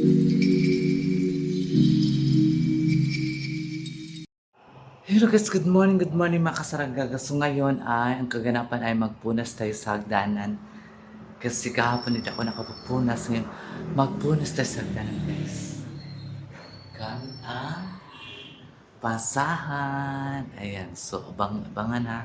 Hello guys, good morning mga kasaranggaga. So ngayon ay, ang kaganapan ay magpunas tayo sa hagdanan. Kasi kahapon hindi ako nakapupunas. Ngayon, magpunas tayo sa hagdanan guys. Kan ang pasahan. Ayan, so abangan ha.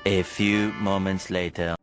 A few moments later.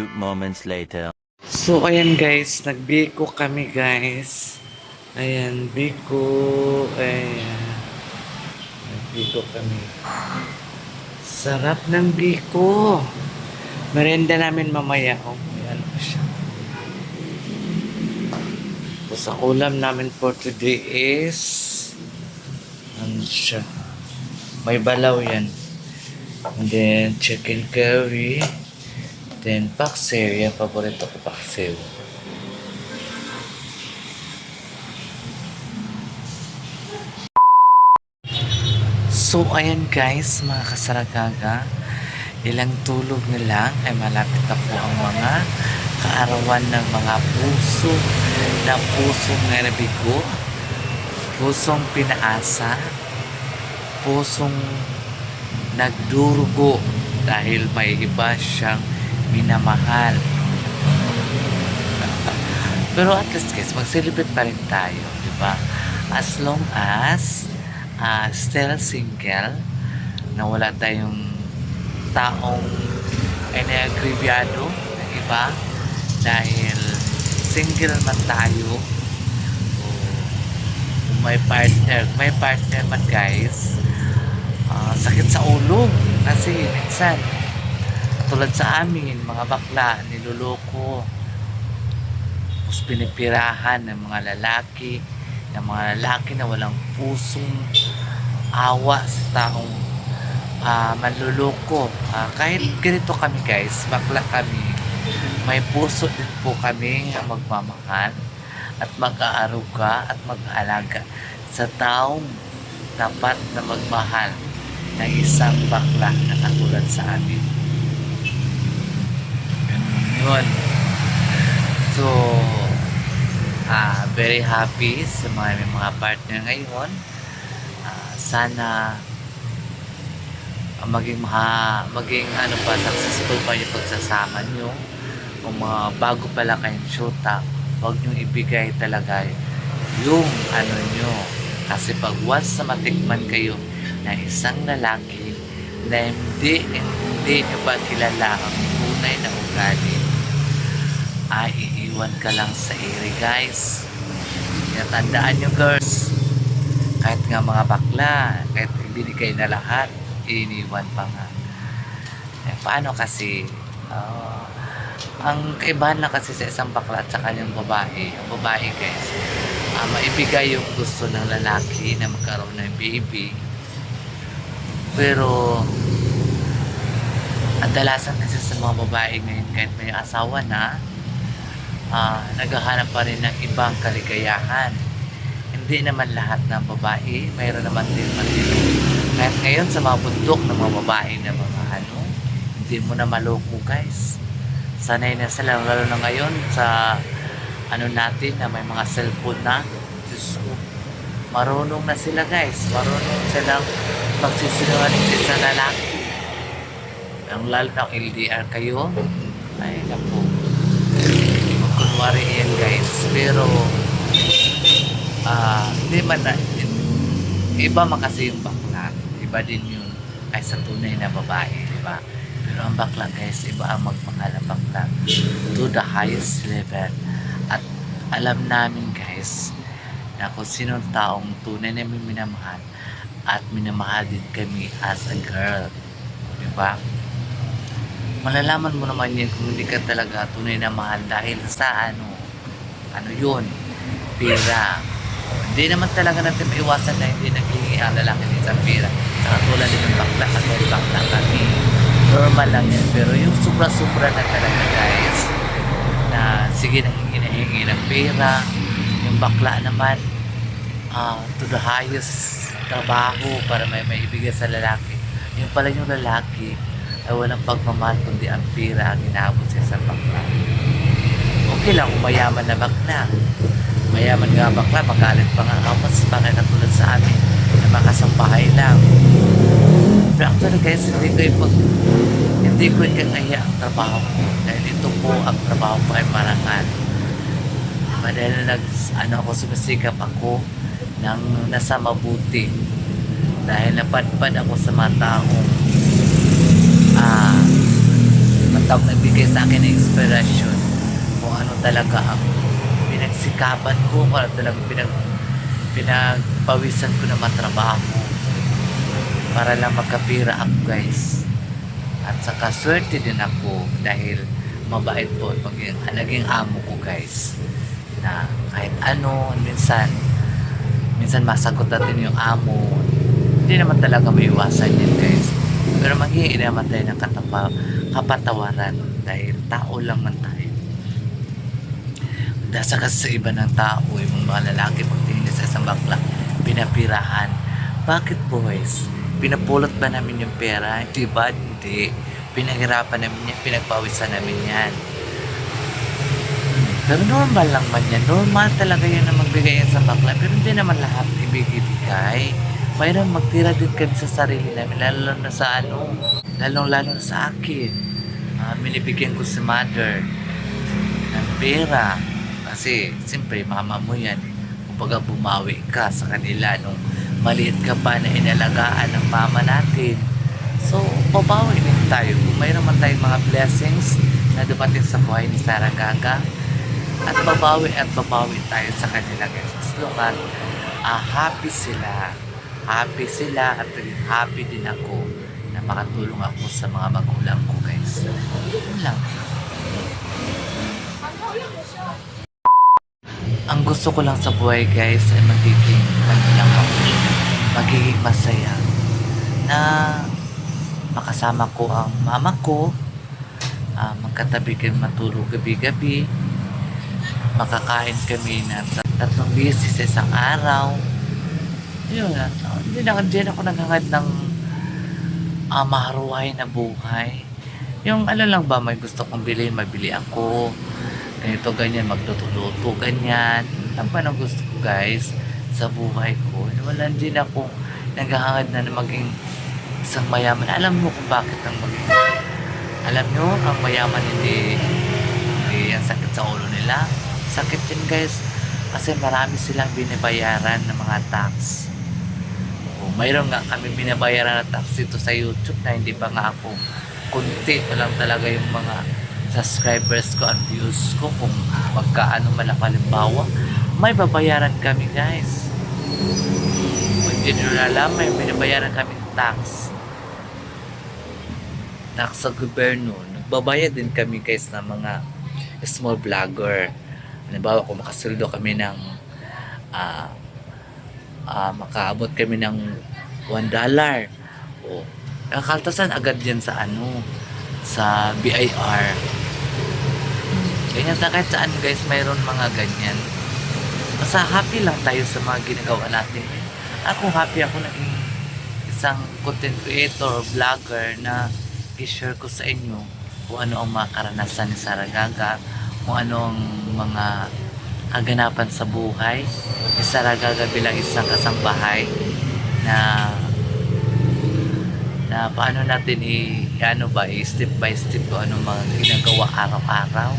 few moments later. So, ayan guys, nagbiko kami guys. Ayan, biko. Ayan, nagbiko kami. Sarap ng biko. Merenda namin mamaya. Oh, ayan po siya. Tapos ang ulam namin for today is ano siya? May balaw yan. And then, chicken curry. Then, paksiw. Yan, paborito ko paksiw. So, ayan guys, mga kasaragaga. Ilang tulog na lang ay malapit na po ang mga kaarawan ng mga puso na pusong narabigo, pusong pinaasa, pusong nagdurugo dahil may iba siyang minamahal. Pero at least guys, mag-celebrate pa rin tayo, di ba? As long as still single, na wala tayong taong enagribyado na iba dahil single man tayo o may partner man guys, sakit sa ulo kasi minsan tulad sa amin mga bakla niloloko tapos pinipirahan ng mga lalaki na walang pusong awa sa taong manluloko. Kahit ganito kami guys, bakla kami, may puso din po kami na magmamahal at mag-aaruga at mag-aalaga sa taong dapat na magmahal ng isang bakla na katulad sa amin. Yun. So, very happy sa mga partner ngayon. Sana maging ano pa, successful pa yung pagsasama nyo. Kung mga bago pala kayong syuta, huwag nyo ibigay talaga yung ano nyo. Kasi pag once na matikman kayo na isang lalaki na hindi nyo ba kilala ang tunay na ugali, ay iiwan ka lang sa ere guys. Kaya tandaan nyo girls, kahit nga mga bakla, kahit ibinigay na lahat, iniwan pa nga. Paano kasi ang kaibahan na kasi sa isang bakla at sa kanyang babae, ang babae guys, maibigay yung gusto ng lalaki na magkaroon ng baby, pero adalasan kasi sa mga babae ngayon kahit may asawa na, naghahanap pa rin ng ibang kaligayahan. Hindi naman lahat ng babae, mayroon naman din matino. Kahit ngayon sa mga bundok ng mga babae na mga hindi mo na maloko guys. Sanay na sila, lalo na ngayon sa natin na may mga cellphone na. Diyos ko, marunong na sila guys. Marunong silang pagsisinungaling din sa lalaki. Ang lalo na LDR kayo, ay naku, kunwari yan guys. Pero hindi man na, iba man kasi yung bakla, iba din yun ay sa tunay na babae, di ba? Pero ang bakla guys, iba ang magmahal ng bakla to the highest level. At alam namin guys na kung sino taong tunay na may minamahal at minamahal din kami as a girl, di ba? Malalaman mo naman yun kung hindi ka talaga tunay na mahal dahil sa ano yun, pera. Hindi naman talaga natin maiwasan na hindi naghihingi ang lalaki ng isang pera. Sa katulad din ng bakla, kasi bakla kami. Normal lang yan. Pero yung sobra-sobra na talaga guys, na sige na hingi ng pera, yung bakla naman, to the highest trabaho para may maibigay sa lalaki. Yung pala yung lalaki, ay walang pagmamahal kundi ang pera ang inaabot siya sa bakla. Okay lang kung mayaman na bakla. Mayaman nga bakla, magalit pa nga kapas pa kaya katulad sa amin na makasambahay lang. Pero actually guys, hindi ko ikakaya ang trabaho ko dahil ito po ang trabaho ko ay marangal. Dahil ako sumisikap ako ng nasa mabuti dahil napadpad ako sa mga taong tawag nagbigay sa akin ng inspirasyon kung ano talaga ang pinagsikapan ko, kung ano talaga pinagpawisan ko na matrabaho para lang magkapira ako guys. At saka swerte din ako dahil mabait po naging amo ko guys, na kahit ano minsan masagot natin yung amo, hindi naman talaga may iwasan yan guys, pero maghihingi naman tayo ng kapatawaran dahil tao lang man tayo. Dahil sa kasi sa iba ng tao, yung mga lalaki pagtingin sa isang bakla pinapirahan. Bakit boys? Pinapulot ba namin yung pera? Hindi ba? Hindi. Pinaghirapan namin yan, pinagpawisan namin yan. Pero normal lang man yan. Normal talaga yan na magbigay yan sa bakla. Pero hindi naman lahat ibigay. Mayroon magtira din kami sa sarili namin. Lalo na sa lalo na sa akin. Binibigyan ko si mother ng pera. Kasi siyempre mama mo yan. Kumbaga bumawi ka sa kanila nung maliit ka pa na inalagaan ng mama natin. So, babawi din tayo. Kung mayroon man tayong mga blessings na dumating sa buhay ni Sarah Gaga, at babawi tayo sa kanila guys. As long as happy sila at happy din ako na makatulong ako sa mga magulang ko guys. Yun lang. Ang gusto ko lang sa buhay guys ay magiging masaya na makasama ko ang mama ko, magkatabi kami matulog gabi-gabi, makakain kami ng 3 beses sa isang araw. Yun, hindi ako naghangad ng maharuhay na buhay. Yung lang ba, may gusto kong bilhin, mabili ako. Ganito, ganyan, magluto-luto, ganyan. Ang pa ng gusto ko guys sa buhay ko. Wala din ako naghahangad na maging isang mayaman. Alam mo kung bakit alam nyo, ang mayaman hindi ang sakit sa ulo nila. Sakit yun guys kasi marami silang binabayaran ng mga tax. Mayroon nga kami binabayaran na tax dito sa YouTube na hindi pa nga ako, kunti pa lang talaga yung mga subscribers ko at views ko. Kung magkaano man ang halimbawa, may babayaran kami guys. Kung hindi nyo alam, may binabayaran kami tax sa gobyerno. Nagbabayad din kami guys ng mga small vlogger. Halimbawa kung makasildo kami ng makaabot kami ng $1, kakaltasan agad yan sa sa BIR. Ganyan na kahit saan guys, mayroon mga ganyan. Basta happy lang tayo sa mga ginagawa natin. Ako happy ako naging isang content creator or vlogger na i-share ko sa inyo kung ano ang mga karanasan ni Sarah Gaga, kung ano ang mga kaganapan sa buhay ni Sarah Gaga bilang isang kasambahay na paano natin step by step kung ano mga ginagawa araw-araw.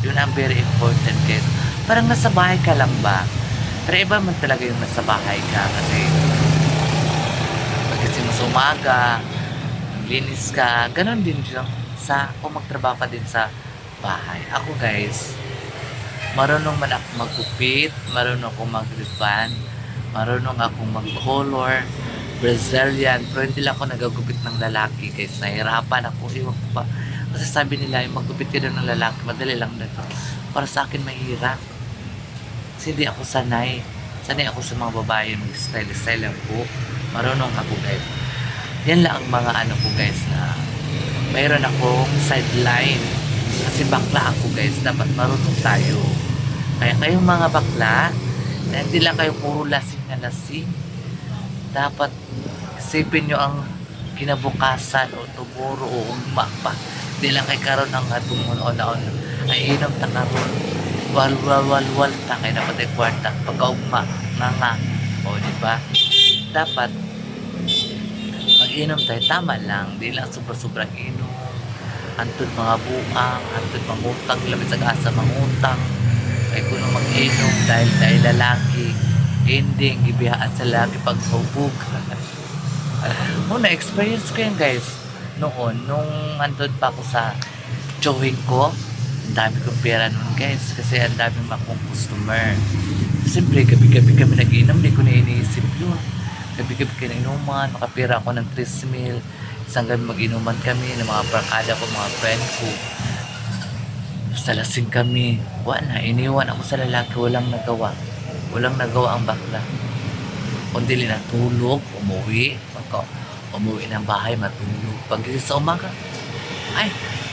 Yun ang very important guys. Parang nasa bahay ka lang ba? Pero iba man talaga yung nasa bahay ka kasi pagkasing mo sa umaga, linis ka, ganon din siya kung magtrabaho ka din sa bahay. Ako guys, marunong man ako magupit, marunong ako mag-ribbon, marunong akong mag-color, Brazilian, pero hindi lang ako nagagupit ng lalaki guys. Nahirapan ako, iwan ko pa. Kasi sabi nila, yung magupit ka daw ng lalaki, madali lang na ito. Para sa akin, mahirap. Kasi hindi ako sanay. Sanay ako sa mga babae, mag-style lang po. Marunong ako guys. Yan lang ang mga ko guys na mayroon akong sideline. Kasi bakla ako guys, dapat marunong tayo. Kaya kayong mga bakla, na hindi lang kayo puro lasing na lasing. Dapat isipin nyo ang kinabukasan o tomorrow o umapa. Hindi lang kay karon ang atong on ay inom ta karon. Wal ta kay dapat ay kwarta pagkaugma nga. O di ba? Dapat mag-inom tayo tama lang, di lang sobra-sobrang inom. Antod mga buang, antod mangutang, labit sa asa mangutang. Kay kuno mag-inom dahil lalaki, ending gibihaan sa lalaki paghubog. Na experience ko yan guys noon nung andun pa ako sa chowing ko. Ang dami kong pera nun guys kasi ang dami akong customer. Siyempre gabi-gabi kami nag-inom, hindi ko na iniisip yun. Gabi-gabi kami nag-inuman, makapira ako ng 3,000. Isang gabi mag-inuman kami ng mga barkada ko, mga friend ko. Basta lasing kami. Wala, iniwan ako sa lalaki, walang nagawa. Walang nagawa ang bakla. Kundi natulog, umuwi. Umuwi ng bahay, matulog. Pag sa umaga, ay,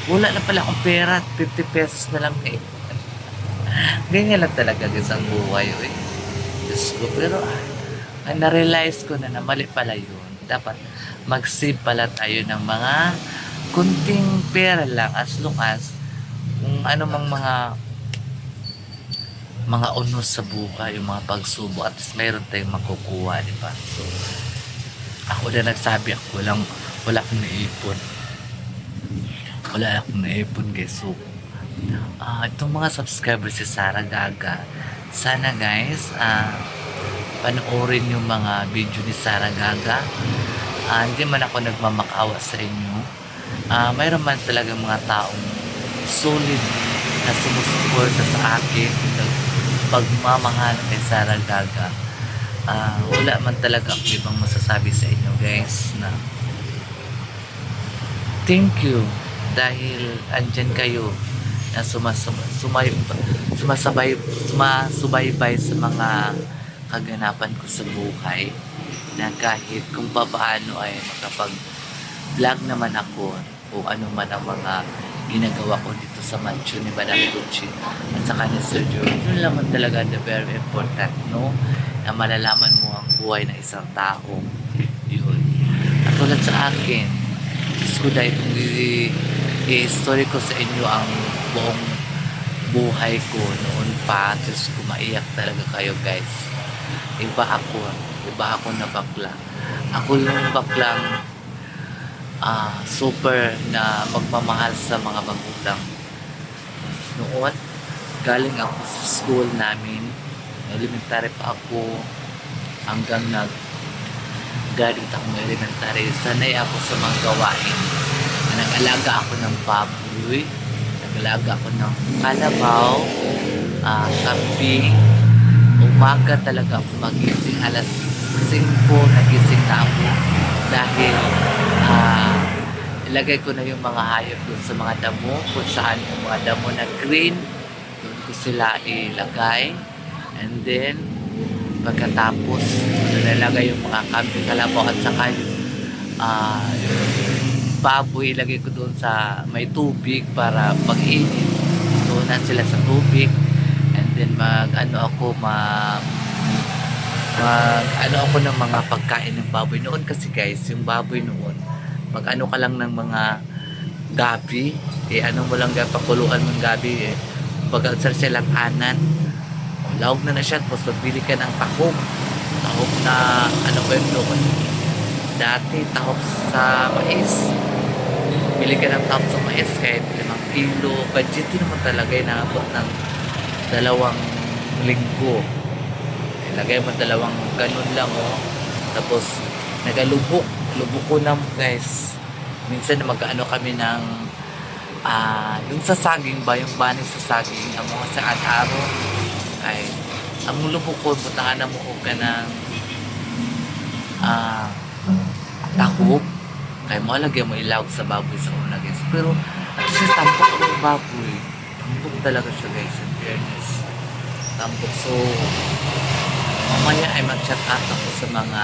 wala na pala akong pera. 50 pesos na lang eh. Ganyan lang talaga isang buhay eh. Diyos ko, pero na-realize ko na mali pala yun. Dapat mag-save pala tayo ng mga kunting pera lang as long as kung ano mang mga unos sa buhay, yung mga pagsubok, at least mayroon tayong makukuha, di ba? So, ako na nagsabi ako, wala akong naipon. Wala akong naipon guys. So, itong mga subscribers si Sara Gaga, sana guys, panoorin yung mga video ni Sara Gaga. Hindi man ako nagmamakawa sa inyo. Mayroon man talagang mga taong solid na sumusuporta sa akin, pagmamahal kay Sara Gaga. Wala man talaga ako ibang masasabi sa inyo guys na thank you dahil andyan kayo na sumasubaybay sa mga kaganapan ko sa buhay, na kahit kung paano ay makapag-vlog naman ako o ano man ang mga ginagawa ko dito sa mansion ni Madam Gucci at saka ni Sir George. Yun naman talaga na very important, no? Na malalaman mo ang buhay ng isang tao. Yun. At tulad sa akin, Diyos ko dahil kung i-story ko sa inyo ang buong buhay ko noon pa, Diyos ko, maiyak talaga kayo guys. Iba ako na bakla. Ako yung baklang super na magmamahal sa mga magulang. Noon, galing ako sa school namin, elementary pa ako, hanggang galing ako ng elementary, sanay ako sa mga gawain. Nag-alaga ako ng baboy, nag-alaga ako ng kalabaw, kambing. Umaga talaga ako magising, alas 5 nagising na ako dahil ilagay ko na yung mga hayop doon sa mga damo, kung saan yung mga damo na green, doon ko sila ilagay. And then pagkatapos nalagay yung mga kambing, kalabaw at saka yung baboy, ilagay ko doon sa may tubig para pag-init. Tuunan sila sa tubig. And then mag-ano ako ng mga pagkain ng baboy. Noon kasi guys, yung baboy noon, mag-ano ka lang ng mga gabi. Ano mo lang, pakuluan ng gabi eh. Pag-alsar silang anan. Lawag na siya. Tapos magbili ka ng tahok. Tahok na, ano ba yun noon? Dati, tahok sa mais. Bili ka ng tahok sa mais kahit 5 kilo. Budget din naman talaga yung nakapot ng 2 linggo. Ilagay mo 2 ganun lang oh. Tapos nagalubok ko na guys. Minsan mag-ano kami ng yung sa saging ba, yung banig sa saging, ang mga sa araw ay ang lubok ko, butahan na mo ka ng tahok. Kaya mo lagyan mo ilawag sa baboy sa una guys. Pero at least tampok ang baboy. Tampok talaga siya guys, in fairness. Tampok. So mamaya ay mag-chat out ako sa mga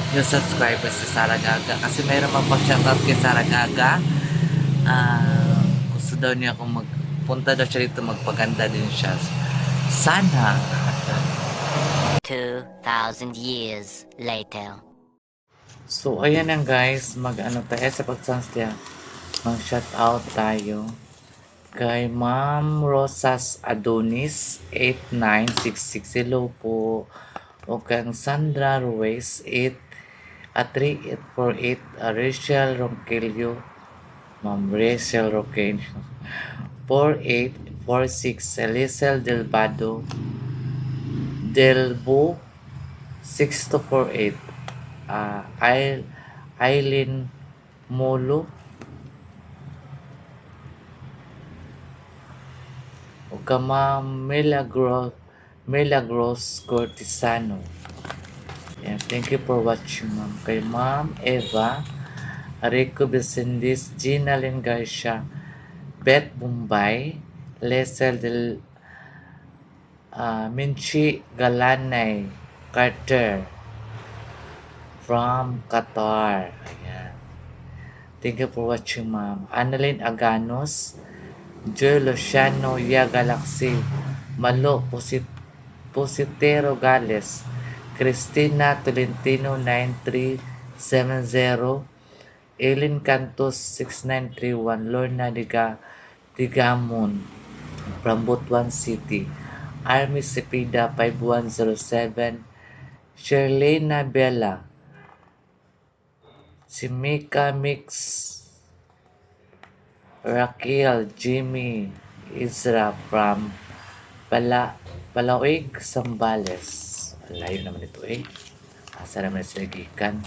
yung subscribers sa Sara Gaga, kasi mayroon mag-chat out kay Sara Gaga. Gusto daw niya kung magpunta daw siya dito, magpaganda din siya. Sana 2,000 years later. So ayan lang guys, mag-ano tayo sa pag-sunstay, mag-shout out tayo kay Ma'am Rosas Adonis 8966. Hello po. O kang Sandra Ruiz 3848, Rachel Ronquillo, Ma'am Rachel Ronquillo 4846, Elisel Delbado Delbo 6248, Aileen Molo ka Ma'am Milagros Cortisano. Yan, thank you for watching Ma'am. Kay Ma'am Eva, Rico Vicendis, Gina Lynn Garcia, Beth Bombay, Lesel del Minchi Galanay Carter from Qatar. Ayan. Thank you for watching Ma'am. Annalyn Aganos, Joy Luciano, Ya Galaxy, Malo Positero Gales, Cristina Tolentino 9370, Eileen Cantos 6931, Lorna Digamon from Butuan City, Army Cepeda 5107, Sherlena Bella, si Mika Mix, Raquel, Jimmy, Isra from Palawig, Sambales. Layo naman ito eh. Asa naman sila gikan.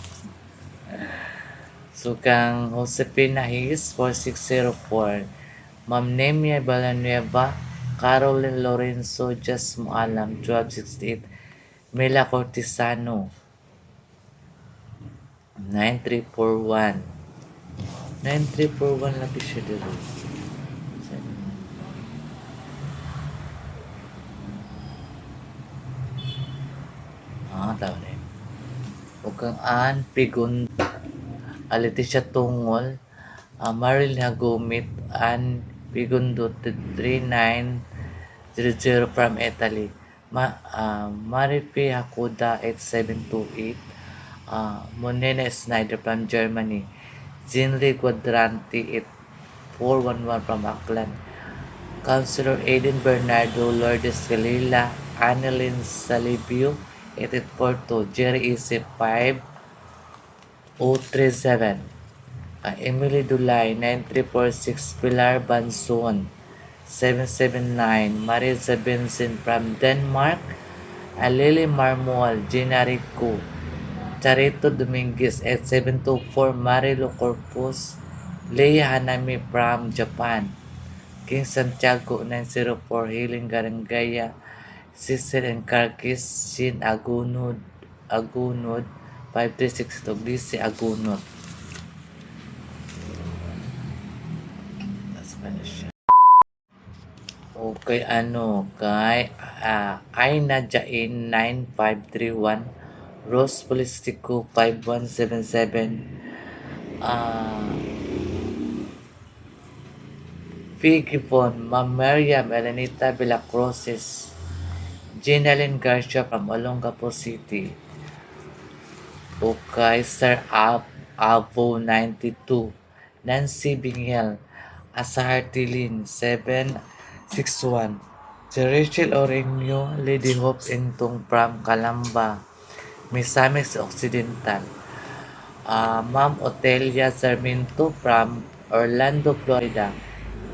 So, kang Josepina His, 4604. Ma'am Nemia Balanueva, Caroline Lorenzo, Just Mualam, 1268. Mela Cortisano, 9341. 9341 lagi siya dito. Tao na yun. Huwag kang Pigun, Leticia Tungol, Maril Hagumit, Pigundo 3900 from Italy, Marifi Hakuda 8728, Monena Snyder from Germany, Jinli Quadranti 8411 from Auckland, Councilor Aiden Bernardo, Lourdes Galila, Annalyn Salibio 8842, Jerry Isip 5037, Emily Dulay 9346, Pilar Banson 779, Marisa Vincent from Denmark, Lily Marmol, Gina Rico, Charito Dominguez 8724, Marilo Corpus, Leia Hanami from Japan, King Santiago 904, Healing Garangaya, Cecil and Carkis, Shin Agunod 536, Toglisi Agunod. That's Spanish. Okay, kay Aina Jain 9531, Rose Polistico 5177, Figipon, Ma'am Miriam Elenita Villacroses, Ginalyn Garcia from Olongapo City. Okay, Sir Avo 92, Nancy Bingel, Asahar Tilin 761, si Rachel Oreño, Lady Hope Intong from Calamba, Misamis Occidental, Ma'am Otelia Sarmiento from Orlando, Florida,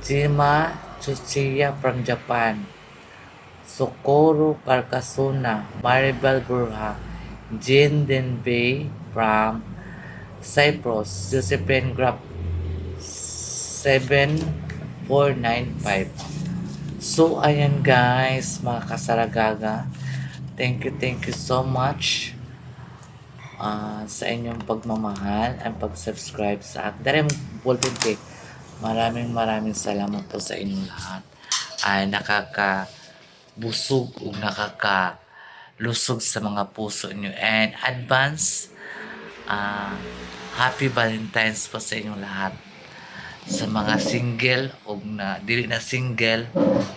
Jima Chuchiya from Japan, Socorro Carcasona, Maribel Burha, Jane Denbay from Cyprus, Josephine Grapp 7495. So, ayan guys, mga kasaragaga. Thank you so much sa inyong pagmamahal at pag-subscribe sa akin. Dari Bolton Cake. Maraming salamat po sa inyong lahat. Ay nakakabusog o nakakalusog sa mga puso nyo. And advance, happy Valentine's po sa inyong lahat. Sa mga single o dili na single,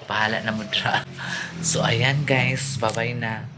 bahala na mo dra. So ayan guys, bye-bye na.